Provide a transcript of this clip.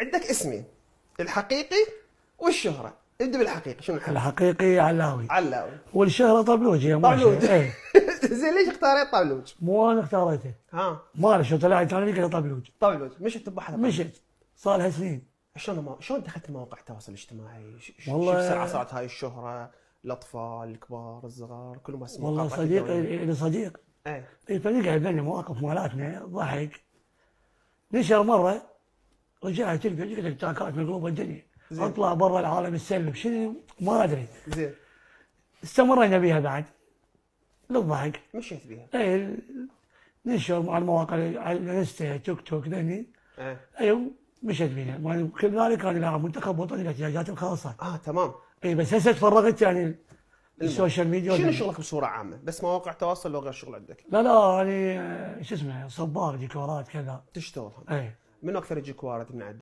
عندك اسمين، الحقيقي والشهرة. ابدا بالحقيقي، شنو الحقيقي؟ الحقيقي علاوي، علاوي. والشهرة طبلوج يا طبلوج. ماشي. ايه. زين ليش اختاريت طبلوج؟ مو انا اختاريته، ها. ما اعرف شو طلعت انا كذا طبلوج. طبلوج مشت ببحر طبلوج. مشت صار لها سنين. شلون دخلت مواقع التواصل الاجتماعي؟ شو بسرعة والله صارت هاي الشهرة؟ الاطفال، الكبار، الصغار، كلهم هسه والله مقاطعة صديق الدولية. لي صديق ايه. فنقعد بيننا مواقف مالاتنا ضحك. نشر مره رجعت تلفزيون قلت لك تراكات مقلوبه الدنيا. زين. اطلع برا العالم السلم شنو ما ادري. زين. استمرينا بيها بعد للضحك. مشيت بيها. اي ننشر مع المواقع على الانستا توك توك ذني. ايه. ايوه مشت بينا. كذلك انا لاعب منتخب وطني الاحتياجات الخاصه. تمام. اي بس هسه تفرغت يعني السوشيال ميديا. شنو شغلك بصورة عامة؟ بس مواقع تواصل لو غير شغل عندك؟ لا يعني شو اسمه صباغ ديكورات كذا. تشتغل هم. اي. منو اكثر يجيك وارد من عندك؟